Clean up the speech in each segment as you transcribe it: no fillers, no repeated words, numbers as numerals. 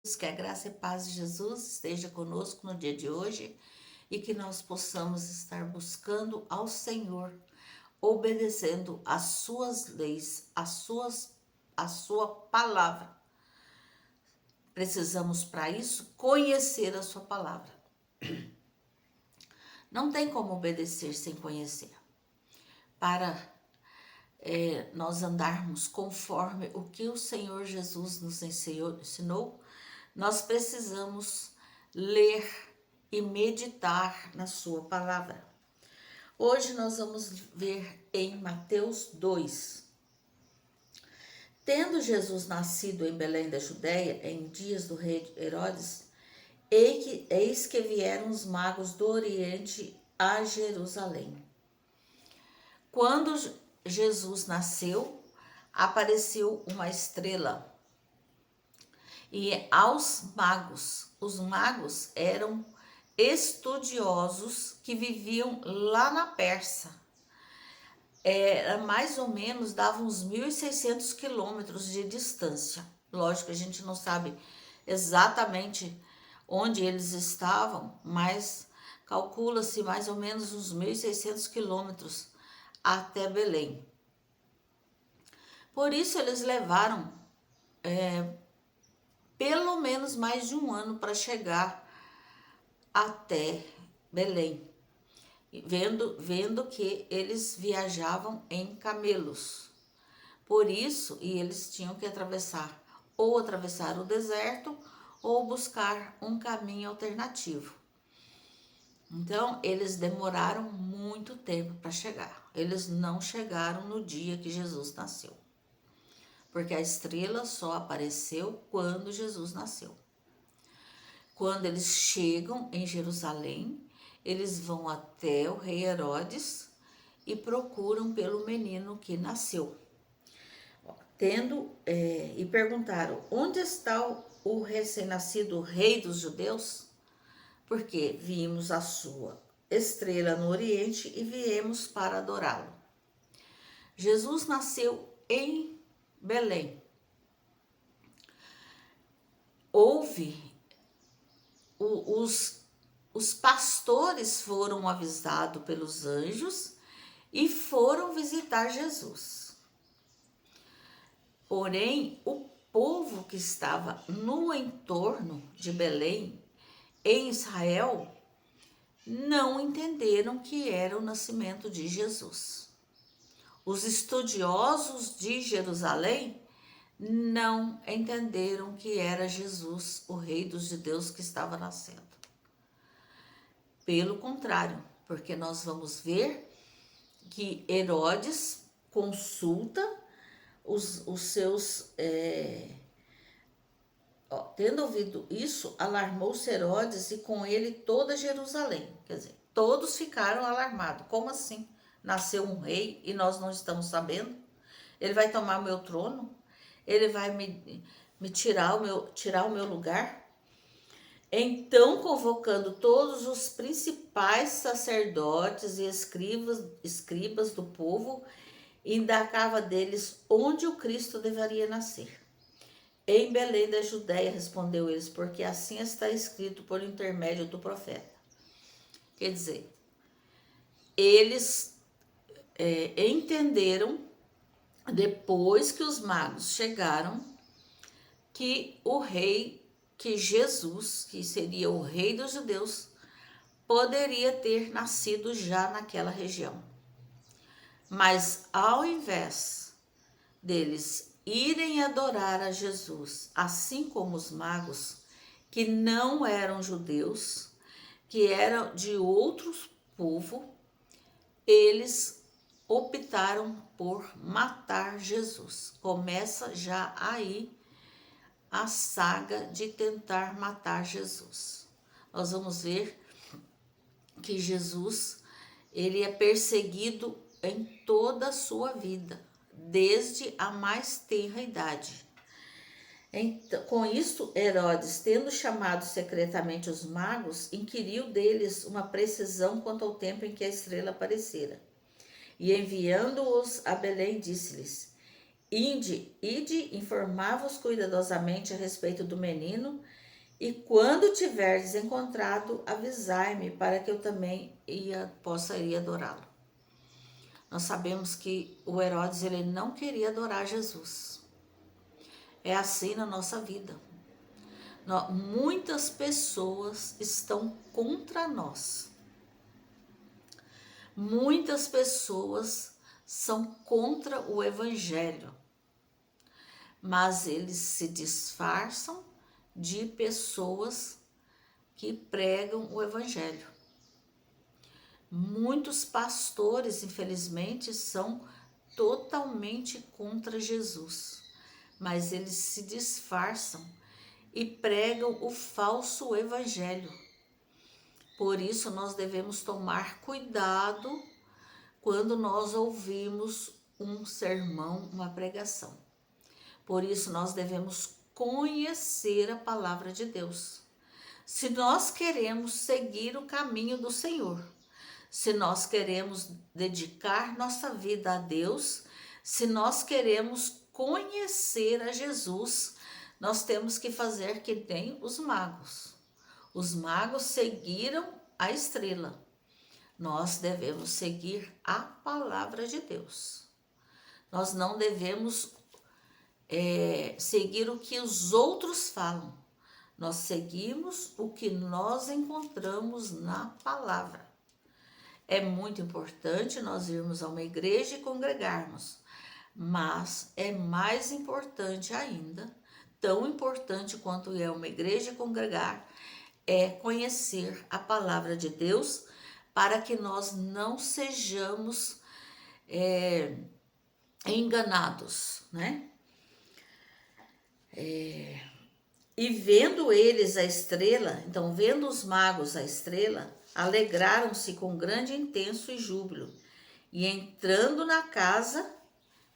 Que a graça e paz de Jesus esteja conosco no dia de hoje e que nós possamos estar buscando ao Senhor, obedecendo às suas leis, a sua palavra. Precisamos para isso conhecer a sua palavra. Não tem como obedecer sem conhecer. Para nós andarmos conforme o que o Senhor Jesus nos ensinou, nós precisamos ler e meditar na sua palavra. Hoje nós vamos ver em Mateus 2. Tendo Jesus nascido em Belém da Judéia, em dias do rei Herodes, eis que vieram os magos do Oriente a Jerusalém. Quando Jesus nasceu, apareceu uma estrela. E aos magos, os magos eram estudiosos que viviam lá na Pérsia. Era mais ou menos, dava uns 1.600 quilômetros de distância. Lógico, a gente não sabe exatamente onde eles estavam, mas calcula-se mais ou menos uns 1.600 quilômetros até Belém. Por isso eles levaram pelo menos mais de um ano para chegar até Belém, vendo que eles viajavam em camelos. Por isso, e eles tinham que atravessar o deserto ou buscar um caminho alternativo. Então, eles demoraram muito tempo para chegar. Eles não chegaram no dia que Jesus nasceu, porque a estrela só apareceu quando Jesus nasceu. Quando eles chegam em Jerusalém, eles vão até o rei Herodes e procuram pelo menino que nasceu. E perguntaram: onde está o recém-nascido rei dos judeus? Porque vimos a sua estrela no Oriente e viemos para adorá-lo. Jesus nasceu em Belém. Os pastores foram avisados pelos anjos e foram visitar Jesus. Porém, o povo que estava no entorno de Belém, em Israel, não entenderam que era o nascimento de Jesus. Os estudiosos de Jerusalém não entenderam que era Jesus, o rei dos judeus que estava nascendo. Pelo contrário, porque nós vamos ver que Herodes consulta os seus... tendo ouvido isso, alarmou-se Herodes e com ele toda Jerusalém. Quer dizer, todos ficaram alarmados. Como assim? Nasceu um rei e nós não estamos sabendo? Ele vai tomar o meu trono? Ele vai me tirar o meu lugar? Então, convocando todos os principais sacerdotes e escribas do povo, indagava deles onde o Cristo deveria nascer. Em Belém da Judéia, respondeu eles, porque assim está escrito por intermédio do profeta. Quer dizer, eles entenderam, depois que os magos chegaram, que que Jesus, que seria o rei dos judeus, poderia ter nascido já naquela região. Mas ao invés deles irem adorar a Jesus, assim como os magos, que não eram judeus, que eram de outros povos, eles optaram por matar Jesus. Começa já aí a saga de tentar matar Jesus. Nós vamos ver que Jesus, ele é perseguido em toda a sua vida, desde a mais tenra idade. Então, com isso, Herodes, tendo chamado secretamente os magos, inquiriu deles uma precisão quanto ao tempo em que a estrela aparecera. E enviando-os a Belém, disse-lhes: Ide, informava-os cuidadosamente a respeito do menino, e quando tiverdes encontrado, avisai-me, para que eu também possa ir adorá-lo. Nós sabemos que o Herodes, ele não queria adorar Jesus. É assim na nossa vida. Muitas pessoas estão contra nós. Muitas pessoas são contra o Evangelho, mas eles se disfarçam de pessoas que pregam o Evangelho. Muitos pastores, infelizmente, são totalmente contra Jesus, mas eles se disfarçam e pregam o falso Evangelho. Por isso, nós devemos tomar cuidado quando nós ouvimos um sermão, uma pregação. Por isso, nós devemos conhecer a palavra de Deus. Se nós queremos seguir o caminho do Senhor, se nós queremos dedicar nossa vida a Deus, se nós queremos conhecer a Jesus, nós temos que fazer que nem os magos. Os magos seguiram a estrela. Nós devemos seguir a palavra de Deus. Nós não devemos seguir o que os outros falam. Nós seguimos o que nós encontramos na palavra. É muito importante nós irmos a uma igreja e congregarmos, mas é mais importante ainda, tão importante quanto é uma igreja e congregar, é conhecer a palavra de Deus, para que nós não sejamos enganados, né? E vendo eles a estrela, então vendo os magos a estrela, alegraram-se com grande intenso e júbilo. E entrando na casa,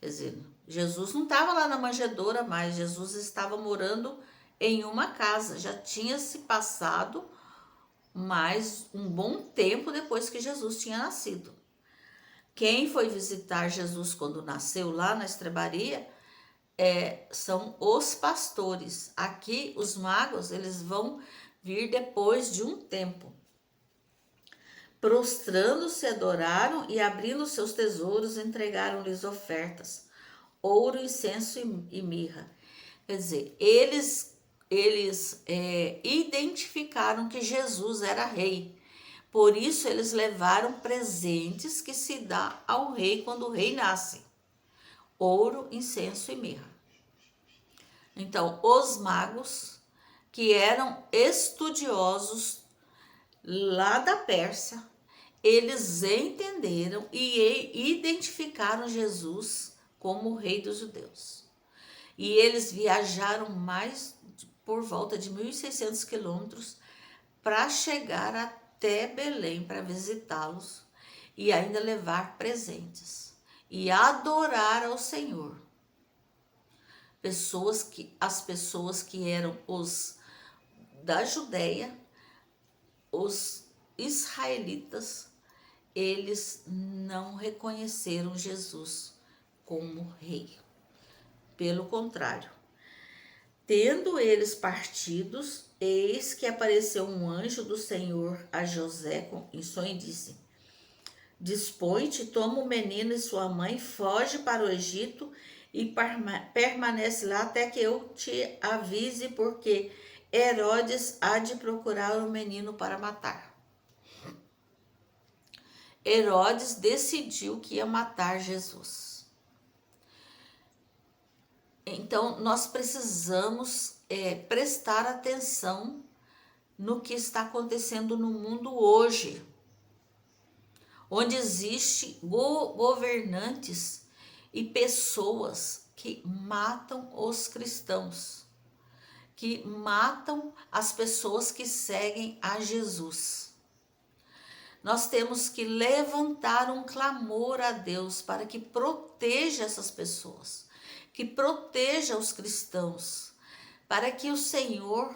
quer dizer, Jesus não estava lá na manjedoura mais, Jesus estava morando em uma casa. Já tinha se passado mais um bom tempo depois que Jesus tinha nascido. Quem foi visitar Jesus quando nasceu lá na estrebaria são os pastores. Aqui os magos, eles vão vir depois de um tempo. Prostrando-se, adoraram e abrindo seus tesouros, entregaram-lhes ofertas, ouro, incenso e mirra. Quer dizer, eles identificaram que Jesus era rei. Por isso eles levaram presentes que se dá ao rei quando o rei nasce: ouro, incenso e mirra. Então, os magos, que eram estudiosos lá da Pérsia, eles entenderam e identificaram Jesus como o rei dos judeus. E eles viajaram por volta de 1.600 quilômetros para chegar até Belém para visitá-los e ainda levar presentes e adorar ao Senhor. As pessoas que eram os da Judéia, os israelitas, eles não reconheceram Jesus como rei. Pelo contrário, tendo eles partidos, eis que apareceu um anjo do Senhor a José em sonho e disse: dispõe-te, toma o menino e sua mãe, foge para o Egito e permanece lá até que eu te avise, porque Herodes há de procurar o menino para matar. Herodes decidiu que ia matar Jesus. Então, nós precisamos prestar atenção no que está acontecendo no mundo hoje, onde existe governantes e pessoas que matam os cristãos, que matam as pessoas que seguem a Jesus. Nós temos que levantar um clamor a Deus para que proteja essas pessoas, que proteja os cristãos, para que o Senhor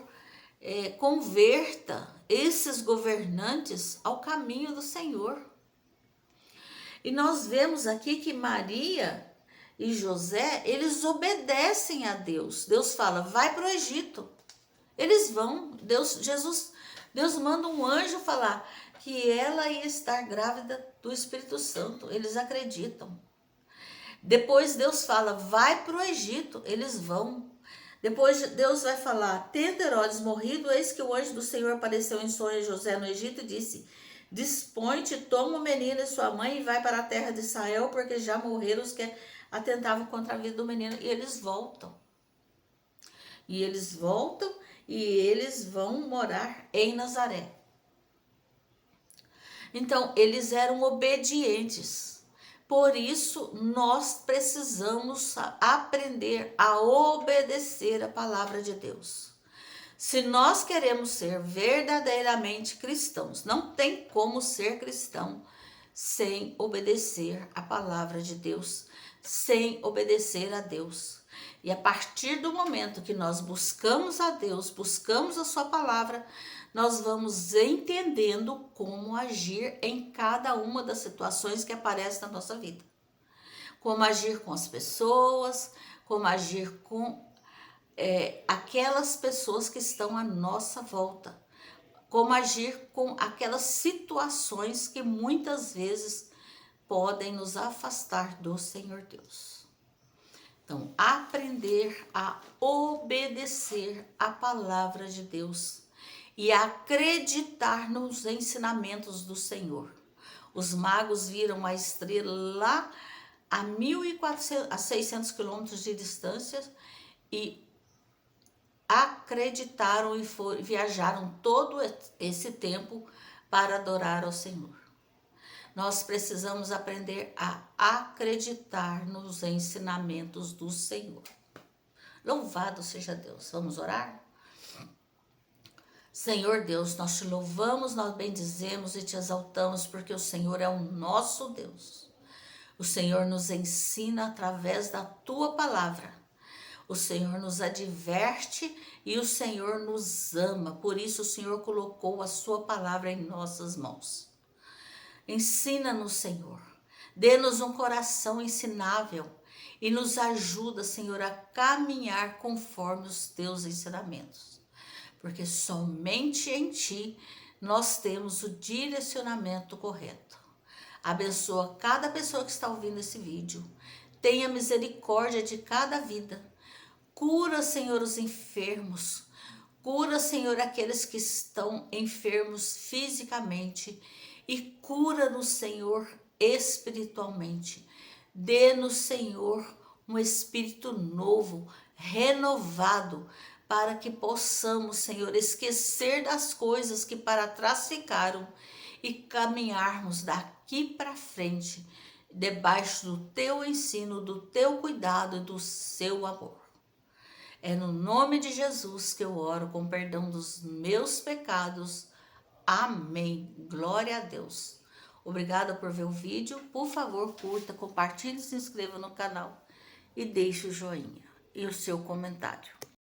converta esses governantes ao caminho do Senhor. E nós vemos aqui que Maria, e José, eles obedecem a Deus. Deus fala, vai para o Egito. Eles vão. Deus manda um anjo falar que ela ia estar grávida do Espírito Santo. Eles acreditam. Depois Deus fala, vai para o Egito. Eles vão. Depois Deus vai falar, tendo Herodes morrido, eis que o anjo do Senhor apareceu em sonho a José no Egito e disse, dispõe-te, toma o menino e sua mãe e vai para a terra de Israel, porque já morreram os que atentavam contra a vida do menino. E eles voltam. E eles voltam e eles vão morar em Nazaré. Então, eles eram obedientes. Por isso, nós precisamos aprender a obedecer a palavra de Deus. Se nós queremos ser verdadeiramente cristãos, não tem como ser cristão sem obedecer a palavra de Deus, sem obedecer a Deus. E a partir do momento que nós buscamos a Deus, buscamos a sua palavra, nós vamos entendendo como agir em cada uma das situações que aparecem na nossa vida. Como agir com as pessoas, como agir com aquelas pessoas que estão à nossa volta. Como agir com aquelas situações que muitas vezes podem nos afastar do Senhor Deus. Então, aprender a obedecer a palavra de Deus e acreditar nos ensinamentos do Senhor. Os magos viram a estrela lá a 1.600 quilômetros de distância e acreditaram e viajaram todo esse tempo para adorar ao Senhor. Nós precisamos aprender a acreditar nos ensinamentos do Senhor. Louvado seja Deus. Vamos orar? Senhor Deus, nós te louvamos, nós bendizemos e te exaltamos, porque o Senhor é o nosso Deus. O Senhor nos ensina através da tua palavra. O Senhor nos adverte e o Senhor nos ama. Por isso o Senhor colocou a sua palavra em nossas mãos. Ensina-nos, Senhor. Dê-nos um coração ensinável e nos ajuda, Senhor, a caminhar conforme os teus ensinamentos. Porque somente em ti nós temos o direcionamento correto. Abençoa cada pessoa que está ouvindo esse vídeo. Tenha misericórdia de cada vida. Cura, Senhor, os enfermos. Cura, Senhor, aqueles que estão enfermos fisicamente. E cura-nos, Senhor, espiritualmente. Dê-nos, Senhor, um espírito novo, renovado, para que possamos, Senhor, esquecer das coisas que para trás ficaram e caminharmos daqui para frente, debaixo do teu ensino, do teu cuidado e do seu amor. É no nome de Jesus que eu oro, com perdão dos meus pecados. Amém. Glória a Deus. Obrigada por ver o vídeo. Por favor, curta, compartilhe, se inscreva no canal e deixe o joinha e o seu comentário.